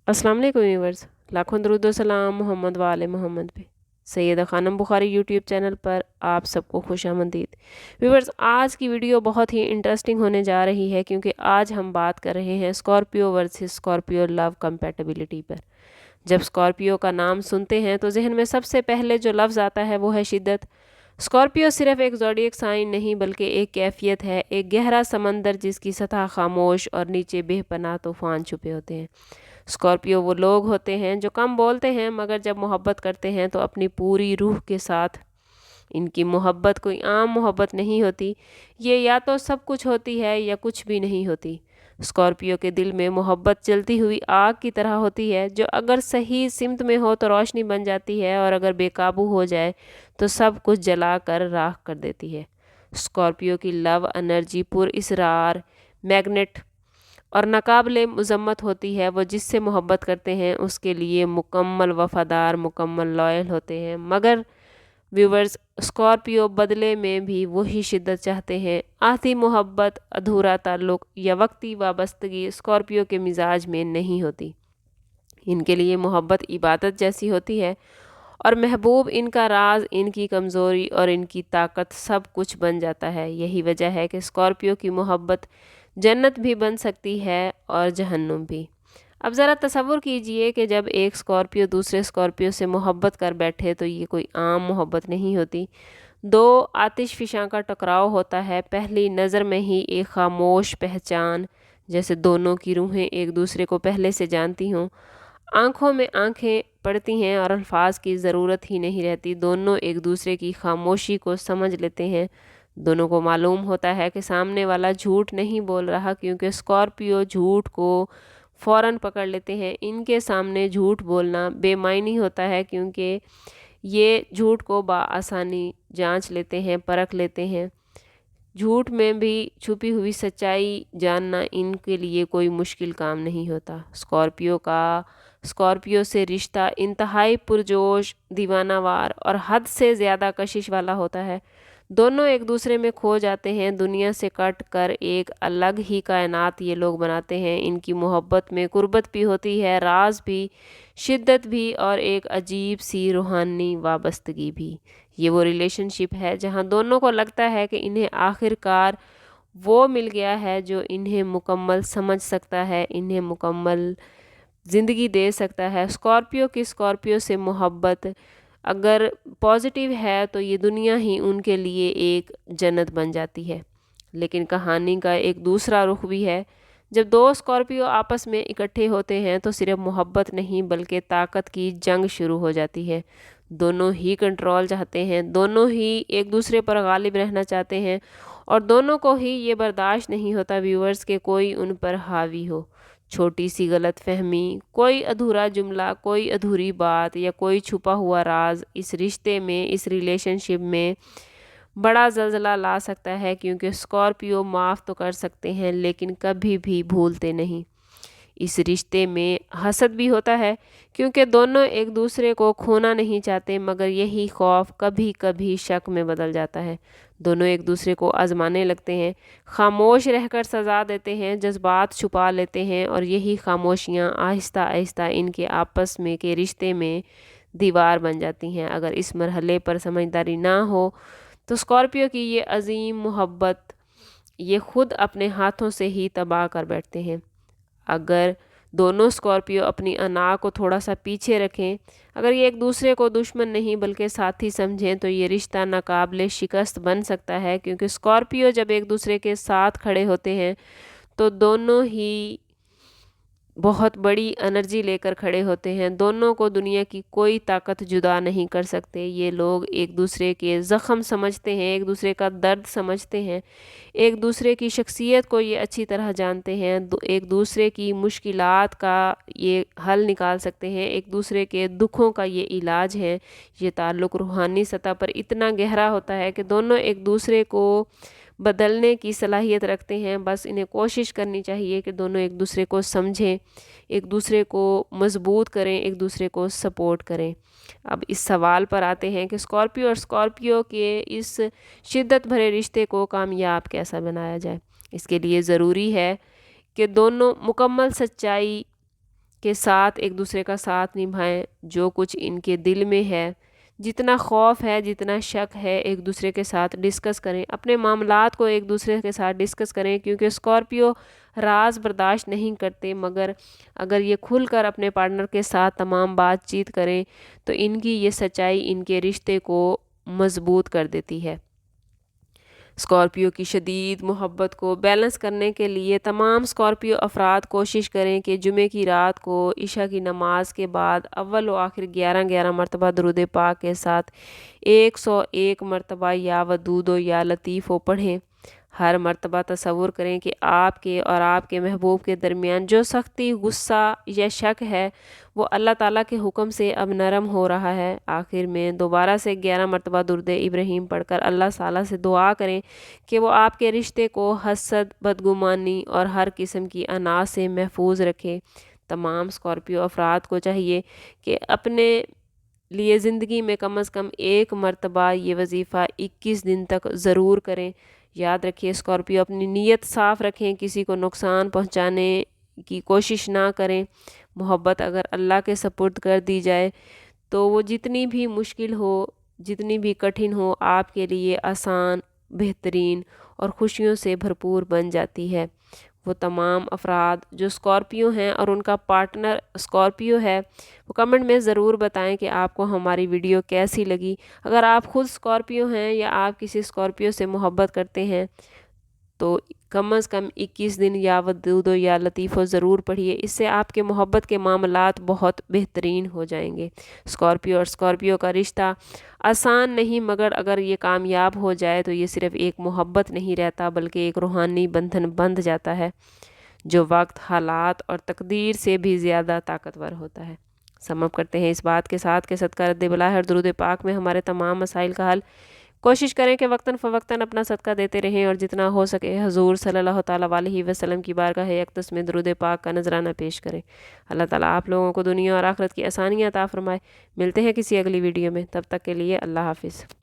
अस्सलाम वालेकुम व्यूअर्स, लाखों दरूद व सलाम मोहम्मद वाले मोहम्मद पे। सैयदा खानम बुखारी यूट्यूब चैनल पर आप सबको खुश आमदीद। व्यूअर्स, आज की वीडियो बहुत ही इंटरेस्टिंग होने जा रही है क्योंकि आज हम बात कर रहे हैं Scorpio versus Scorpio love compatibility पर। जब स्कॉर्पियो का नाम सुनते हैं तो जहन में सबसे पहले जो लफ्ज़ आता है वो है शिद्दत। स्कॉर्पियो सिर्फ एक ज़ोडिएक साइन नहीं बल्कि एक कैफियत है, एक गहरा समंदर जिसकी सतह खामोश और नीचे बेपनाह तूफान छुपे होते हैं। स्कॉर्पियो वो लोग होते हैं जो कम बोलते हैं मगर जब मोहब्बत करते हैं तो अपनी पूरी रूह के साथ। इनकी मोहब्बत कोई आम मोहब्बत नहीं होती, ये या तो सब कुछ होती है या कुछ भी नहीं होती। स्कॉर्पियो के दिल में मोहब्बत जलती हुई आग की तरह होती है जो अगर सही सिमत में हो तो रोशनी बन जाती है और अगर बेकाबू हो जाए तो सब कुछ जला कर राख कर देती है। स्कॉर्पियो की लव एनर्जी पुरअसरार, मैग्नेट और नाकाबिले मज़म्मत होती है। वो जिससे मोहब्बत करते हैं उसके लिए मुकम्मल वफ़ादार, मुकम्मल लॉयल होते हैं। मगर व्यूवर्स, स्कॉर्पियो बदले में भी वही शिद्दत चाहते हैं। आधी मोहब्बत, अधूरा ताल्लुक़ या वक्ती वाबस्तगी स्कॉर्पियो के मिजाज में नहीं होती। इनके लिए मोहब्बत इबादत जैसी होती है और महबूब इनका राज, इनकी कमज़ोरी और इनकी ताकत सब कुछ बन जाता है। यही वजह है कि स्कॉर्पियो की मोहब्बत जन्नत भी बन सकती है और जहन्नुम भी। अब ज़रा तसव्वुर कीजिए कि जब एक स्कॉर्पियो दूसरे स्कॉर्पियो से मोहब्बत कर बैठे तो ये कोई आम मोहब्बत नहीं होती। दो आतिश फ़िशां का टकराव होता है। पहली नज़र में ही एक खामोश पहचान, जैसे दोनों की रूहें एक दूसरे को पहले से जानती हों। आंखों में आंखें पड़ती हैं और अल्फाज की ज़रूरत ही नहीं रहती। दोनों एक दूसरे की खामोशी को समझ लेते हैं। दोनों को मालूम होता है कि सामने वाला झूठ नहीं बोल रहा, क्योंकि स्कॉर्पियो झूठ को फ़ौरन पकड़ लेते हैं। इनके सामने झूठ बोलना बेमायनी होता है क्योंकि ये झूठ को बआसानी जांच लेते हैं, परख लेते हैं। झूठ में भी छुपी हुई सच्चाई जानना इनके लिए कोई मुश्किल काम नहीं होता। स्कॉर्पियो से रिश्ता इंतहाई पुरजोश, दीवानावार और हद से ज़्यादा कशिश वाला होता है। दोनों एक दूसरे में खो जाते हैं। दुनिया से कट कर एक अलग ही कायनात ये लोग बनाते हैं। इनकी मोहब्बत में कुर्बत भी होती है, राज भी, शिद्दत भी और एक अजीब सी रूहानी वाबस्तगी भी। ये वो रिलेशनशिप है जहाँ दोनों को लगता है कि इन्हें आखिरकार वो मिल गया है जो इन्हें मुकम्मल समझ सकता है, इन्हें मुकम्मल ज़िंदगी दे सकता है। स्कॉर्पियो से मोहब्बत अगर पॉजिटिव है तो ये दुनिया ही उनके लिए एक जन्नत बन जाती है। लेकिन कहानी का एक दूसरा रुख भी है। जब दो स्कॉर्पियो आपस में इकट्ठे होते हैं तो सिर्फ मोहब्बत नहीं बल्कि ताकत की जंग शुरू हो जाती है। दोनों ही कंट्रोल चाहते हैं, दोनों ही एक दूसरे पर गालिब रहना चाहते हैं और दोनों को ही ये बर्दाश्त नहीं होता व्यूअर्स के कोई उन पर हावी हो। छोटी सी गलत फहमी, कोई अधूरा जुमला, कोई अधूरी बात या कोई छुपा हुआ राज इस रिश्ते में, इस रिलेशनशिप में बड़ा ज़लज़ला ला सकता है। क्योंकि स्कॉर्पियो माफ़ तो कर सकते हैं लेकिन कभी भी भूलते नहीं। इस रिश्ते में हसद भी होता है क्योंकि दोनों एक दूसरे को खोना नहीं चाहते, मगर यही खौफ कभी कभी शक में बदल जाता है। दोनों एक दूसरे को आजमाने लगते हैं, खामोश रहकर सज़ा देते हैं, जज्बात छुपा लेते हैं और यही खामोशियाँ आहिस्ता आहिस्ता इनके आपस में के रिश्ते में दीवार बन जाती हैं। अगर इस मरहले पर समझदारी ना हो तो स्कॉर्पियो की ये अजीम मोहब्बत ये खुद अपने हाथों से ही तबाह कर बैठते हैं। अगर दोनों स्कॉर्पियो अपनी अना को थोड़ा सा पीछे रखें, अगर ये एक दूसरे को दुश्मन नहीं बल्कि साथी समझें तो ये रिश्ता नाकाबिले शिकस्त बन सकता है। क्योंकि स्कॉर्पियो जब एक दूसरे के साथ खड़े होते हैं तो दोनों ही बहुत बड़ी एनर्जी लेकर खड़े होते हैं। दोनों को दुनिया की कोई ताकत जुदा नहीं कर सकते। ये लोग एक दूसरे के ज़ख़म समझते हैं, एक दूसरे का दर्द समझते हैं, एक दूसरे की शख्सियत को ये अच्छी तरह जानते हैं। एक दूसरे की मुश्किलात का ये हल निकाल सकते हैं, एक दूसरे के दुखों का ये इलाज है। ये ताल्लुक़ रूहानी सतह पर इतना गहरा होता है कि दोनों एक दूसरे को बदलने की सलाहियत रखते हैं। बस इन्हें कोशिश करनी चाहिए कि दोनों एक दूसरे को समझें, एक दूसरे को मजबूत करें, एक दूसरे को सपोर्ट करें। अब इस सवाल पर आते हैं कि स्कॉर्पियो और स्कॉर्पियो के इस शिद्दत भरे रिश्ते को कामयाब कैसा बनाया जाए। इसके लिए ज़रूरी है कि दोनों मुकम्मल सच्चाई کے ساتھ ایک دوسرے کا ساتھ نبھائیں، جو کچھ ان کے دل میں ہے، جتنا خوف ہے، جتنا شک ہے، ایک دوسرے کے ساتھ ڈسکس کریں، اپنے معاملات کو ایک دوسرے کے ساتھ ڈسکس کریں، کیونکہ اسکارپیو راز برداشت نہیں کرتے، مگر اگر یہ کھل کر اپنے پارٹنر کے ساتھ تمام بات چیت کریں تو ان کی یہ سچائی ان کے رشتے کو مضبوط کر دیتی ہے۔ اسکارپیو کی شدید محبت کو بیلنس کرنے کے لیے تمام اسکارپیو افراد کوشش کریں کہ جمعے کی رات کو عشاء کی نماز کے بعد اول و آخر 11 مرتبہ درود پاک کے ساتھ 101 مرتبہ یا ودود و یا لطیف و پڑھیں۔ ہر مرتبہ تصور کریں کہ آپ کے اور آپ کے محبوب کے درمیان جو سختی، غصہ یا شک ہے وہ اللہ تعالیٰ کے حکم سے اب نرم ہو رہا ہے۔ آخر میں دوبارہ سے 11 مرتبہ درود ابراہیم پڑھ کر اللہ تعالیٰ سے دعا کریں کہ وہ آپ کے رشتے کو حسد، بدگمانی اور ہر قسم کی انا سے محفوظ رکھے۔ تمام اسکارپیو افراد کو چاہیے کہ اپنے لیے زندگی میں کم از کم ایک مرتبہ یہ وظیفہ 21 دن تک ضرور کریں۔ یاد رکھیے اسکارپیو اپنی نیت صاف رکھیں، کسی کو نقصان پہنچانے کی کوشش نہ کریں۔ محبت اگر اللہ کے سپرد کر دی جائے تو وہ جتنی بھی مشکل ہو، جتنی بھی کٹھن ہو، آپ کے لیے آسان، بہترین اور خوشیوں سے بھرپور بن جاتی ہے۔ وہ تمام افراد جو اسکارپیو ہیں اور ان کا پارٹنر اسکارپیو ہے وہ کمنٹ میں ضرور بتائیں کہ آپ کو ہماری ویڈیو کیسی لگی۔ اگر آپ خود اسکارپیو ہیں یا آپ کسی اسکارپیو سے محبت کرتے ہیں تو کم از کم 21 دن یا ودود و یا لطیف و ضرور پڑھیے، اس سے آپ کے محبت کے معاملات بہت بہترین ہو جائیں گے۔ اسکارپیو اور اسکارپیو کا رشتہ آسان نہیں، مگر اگر یہ کامیاب ہو جائے تو یہ صرف ایک محبت نہیں رہتا بلکہ ایک روحانی بندھن بندھ جاتا ہے جو وقت، حالات اور تقدیر سے بھی زیادہ طاقتور ہوتا ہے۔ سم اپ کرتے ہیں اس بات کے ساتھ کہ صدقہ رد بلا ہر درود پاک میں ہمارے تمام مسائل کا حل۔ کوشش کریں کہ وقتاً فوقتاً اپنا صدقہ دیتے رہیں اور جتنا ہو سکے حضور صلی اللہ تعالیٰ علیہ وسلم کی بارگاہ اقدس میں درود پاک کا نذرانہ پیش کریں۔ اللہ تعالیٰ آپ لوگوں کو دنیا اور آخرت کی آسانیاں عطا فرمائے۔ ملتے ہیں کسی اگلی ویڈیو میں، تب تک کے لیے اللہ حافظ۔